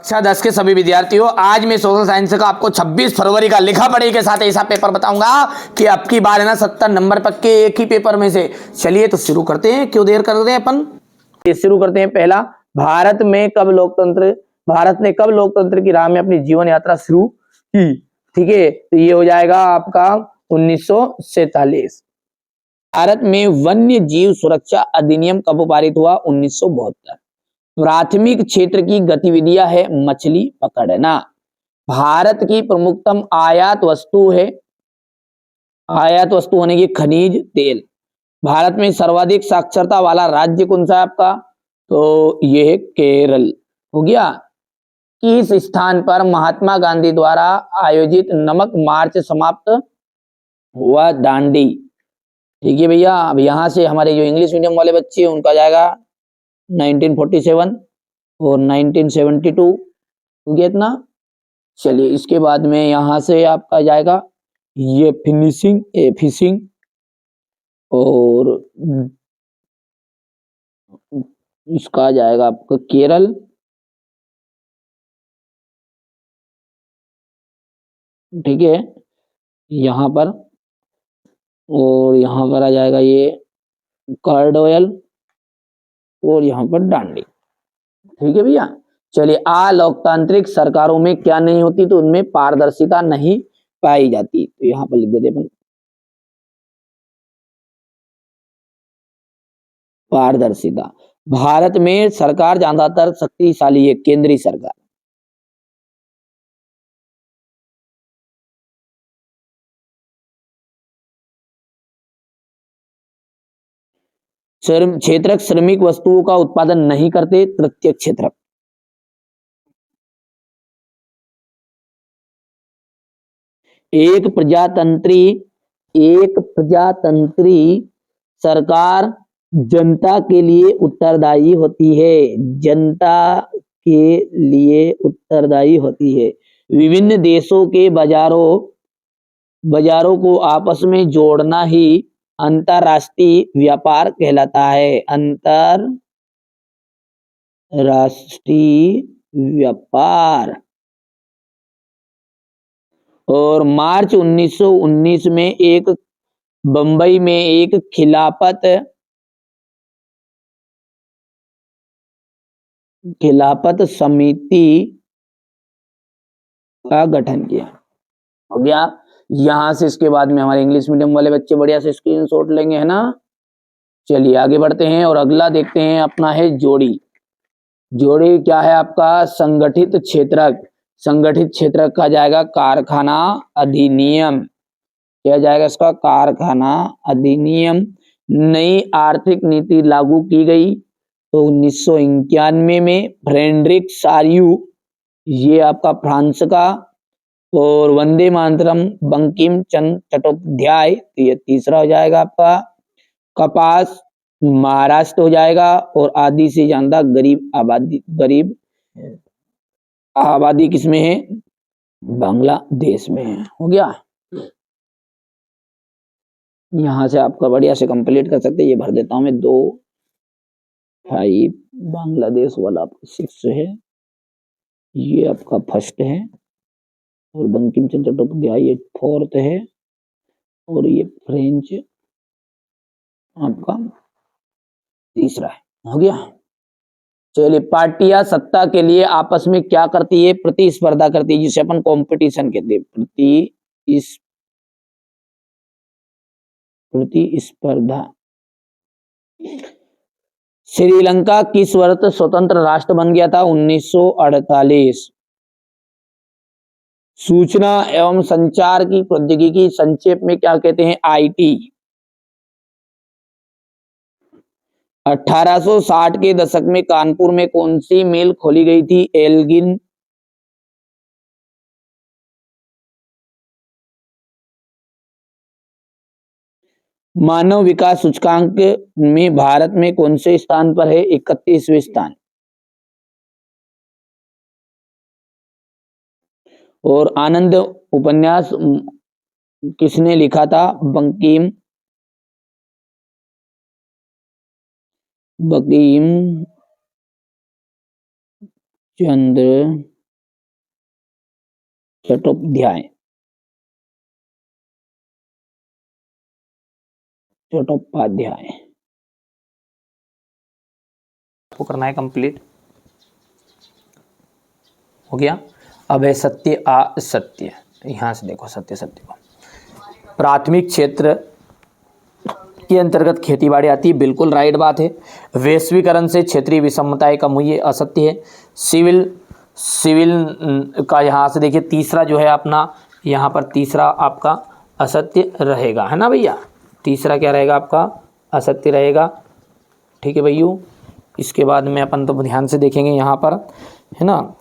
कक्षा 10 के सभी विद्यार्थियों, आज मैं सोशल साइंस का आपको 26 फरवरी का लिखा पढ़ी के साथ ऐसा पेपर बताऊंगा कि अब की बार है ना 70 नंबर पक्के एक ही पेपर में से। चलिए तो शुरू करते हैं, क्यों देर कर रहे हैं अपन। ये शुरू करते हैं। पहला, भारत ने कब लोकतंत्र की राह में अपनी जीवन यात्रा शुरू की। ठीक है, तो ये हो जाएगा आपका 1947। भारत में वन्य जीव सुरक्षा अधिनियम कब पारित हुआ? 1972। प्राथमिक क्षेत्र की गतिविधियां है मछली पकड़ना। भारत की प्रमुखतम आयात वस्तु होने की खनिज तेल। भारत में सर्वाधिक साक्षरता वाला राज्य कौन सा है आपका? तो ये है केरल। हो गया। किस स्थान पर महात्मा गांधी द्वारा आयोजित नमक मार्च समाप्त हुआ? दांडी। ठीक है भैया, अब यहां से हमारे जो इंग्लिश मीडियम वाले बच्चे हैं उनका जाएगा 1947 और 1972। हो गया इतना। चलिए इसके बाद में यहां से आपका जाएगा ये फिशिंग और इसका जाएगा आपका केरल। ठीक है, यहां पर और यहां पर आ जाएगा ये कर्ड ऑयल और यहां पर डांडी। ठीक है भैया। चलिए, लोकतांत्रिक सरकारों में क्या नहीं होती? तो उनमें पारदर्शिता नहीं पाई जाती। तो यहां पर लिख देते अपन पारदर्शिता। भारत में सरकार ज्यादातर शक्तिशाली है, केंद्रीय सरकार। क्षेत्रक श्रमिक वस्तुओं का उत्पादन नहीं करते, तृतीय क्षेत्रक। एक प्रजातंत्री सरकार जनता के लिए उत्तरदायी होती है। जनता के लिए उत्तरदायी होती है। विभिन्न देशों के बाजारों को आपस में जोड़ना ही अंतरराष्ट्रीय व्यापार कहलाता है। अंतरराष्ट्रीय व्यापार। और मार्च 1919 में बंबई में एक खिलाफत समिति का गठन किया। हो गया। यहां से इसके बाद में हमारे इंग्लिश मीडियम वाले बच्चे बढ़िया से स्क्रीनशॉट लेंगे, है ना। चलिए आगे बढ़ते हैं और अगला देखते हैं अपना है जोड़ी। जोड़ी क्या है आपका? संगठित क्षेत्रक का जाएगा कारखाना अधिनियम। क्या जाएगा इसका? कारखाना अधिनियम। नई आर्थिक नीति लागू की गई तो 1991 में फ्रेडरिक सार्यू, ये आपका फ्रांस का। और वंदे मातरम बंकिम चंद्र चट्टोपाध्याय, तो ये तीसरा हो जाएगा आपका। कपास महाराष्ट्र हो जाएगा। और आधी से ज्यादा गरीब आबादी किसमें है? बांग्लादेश में है। हो गया। यहां से आपका बढ़िया से कंप्लीट कर सकते हैं। ये भर देता हूं मैं 2-5। बांग्लादेश वाला आपका 6 है, ये आपका फर्स्ट है। और बंकिम चंद्र चट्टोपाध्याय ये 4th है। और ये फ्रेंच आपका तीसरा है। हो गया। चलिए, पार्टियां सत्ता के लिए आपस में क्या करती है? प्रतिस्पर्धा करती है, जिसे अपन कंपटीशन कहते हैं। प्रतिस्पर्धा। श्रीलंका किस वर्ष स्वतंत्र राष्ट्र बन गया था? 1948। सूचना एवं संचार की प्रौद्योगिकी संक्षेप में क्या कहते हैं? आईटी। 1860 के दशक में कानपुर में कौन सी मिल खोली गई थी? एल्गिन। मानव विकास सूचकांक में भारत में कौन से स्थान पर है? 31वें स्थान। और आनंद उपन्यास किसने लिखा था? बंकिम चंद्र चट्टोपाध्याय, चट्टोपाध्याय को करना है कंप्लीट। हो गया। अब है सत्य असत्य। यहां से देखो सत्य सत्य को। प्राथमिक क्षेत्र के अंतर्गत खेतीबाड़ी आती है, बिल्कुल राइट बात है। वैश्वीकरण से क्षेत्रीय विषमताएं कम हुई है, असत्य है। सिविल का यहाँ से देखिए तीसरा जो है अपना, यहाँ पर तीसरा आपका असत्य रहेगा, है ना भैया। तीसरा क्या रहेगा आपका, असत्य रहेगा। ठीक है भैया। इसके बाद में अपन तो ध्यान से देखेंगे यहाँ पर, है ना।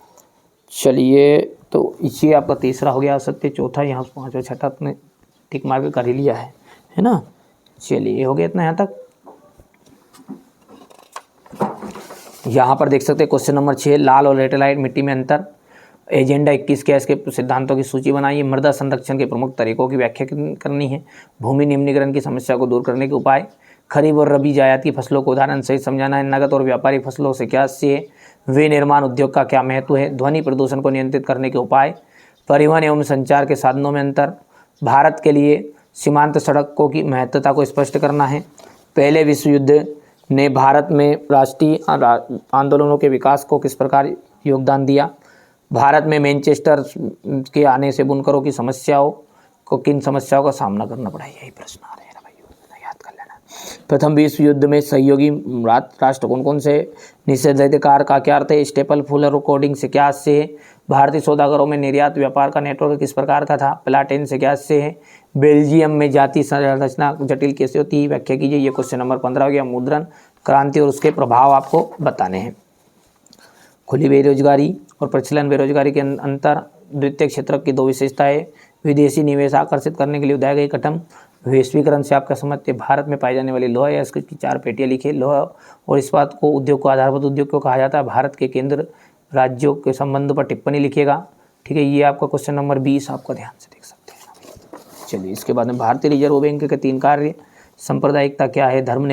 चलिए, तो ये आपका तीसरा हो गया असत्य। चौथा यहाँ पाँचवा छठा अपने टिक मार के कर ही लिया है ना। चलिए, हो गया इतना यहाँ तक। यहाँ पर देख सकते हैं क्वेश्चन नंबर 6, लाल और लेटेराइट मिट्टी में अंतर। एजेंडा 21 के इसके सिद्धांतों की सूची बनाइए। मृदा संरक्षण के प्रमुख तरीकों की व्याख्या करनी है। भूमि निम्नीकरण की समस्या को दूर करने के उपाय। खरीफ और रबी जायद की फसलों को उदाहरण सहित समझाना है। नगद और व्यापारिक फसलों से क्या से विनिर्माण उद्योग का क्या महत्व है। ध्वनि प्रदूषण को नियंत्रित करने के उपाय। परिवहन एवं संचार के साधनों में अंतर। भारत के लिए सीमांत सड़कों की महत्वता को स्पष्ट करना है। पहले विश्व युद्ध ने भारत में राष्ट्रीय आंदोलनों के विकास को किस प्रकार योगदान दिया। भारत में मैनचेस्टर के आने से बुनकरों की समस्याओं को किन समस्याओं का सामना करना पड़ा। यही प्रश्न आ रहे हैं भाई, याद कर लेना। प्रथम विश्व युद्ध में सहयोगी राष्ट्र कौन कौन से। निषेधाधिकार का क्या अर्थ है। स्टेपल फुलर कोडिंग से क्या से है। भारतीय सौदागरों में निर्यात व्यापार का नेटवर्क किस प्रकार का था। प्लाटेन से क्या से है। बेल्जियम में जाति संरचना जटिल कैसे होती है, व्याख्या कीजिए। ये क्वेश्चन नंबर 15 हो गया। मुद्रण क्रांति और उसके प्रभाव आपको बताने हैं। खुली बेरोजगारी और प्रचलन बेरोजगारी के अंतर। द्वितीय क्षेत्र की 2 विशेषताएं। विदेशी निवेश आकर्षित करने के लिए उठाए गए कदम। वैश्वीकरण से आपका समझते भारत में पाई जाने वाली लोहा या इसकी 4 पेटियां लिखिए। लोहा और इस्पात को उद्योग को आधारभूत उद्योग को कहा जाता है। भारत के केंद्र राज्यों के संबंध पर टिप्पणी लिखिएगा। ठीक है, ये आपका क्वेश्चन नंबर 20 आपका ध्यान से देख सकते हैं। चलिए, इसके बाद में भारतीय रिजर्व बैंक के 3 कार्य। सांप्रदायिकता क्या है। धर्म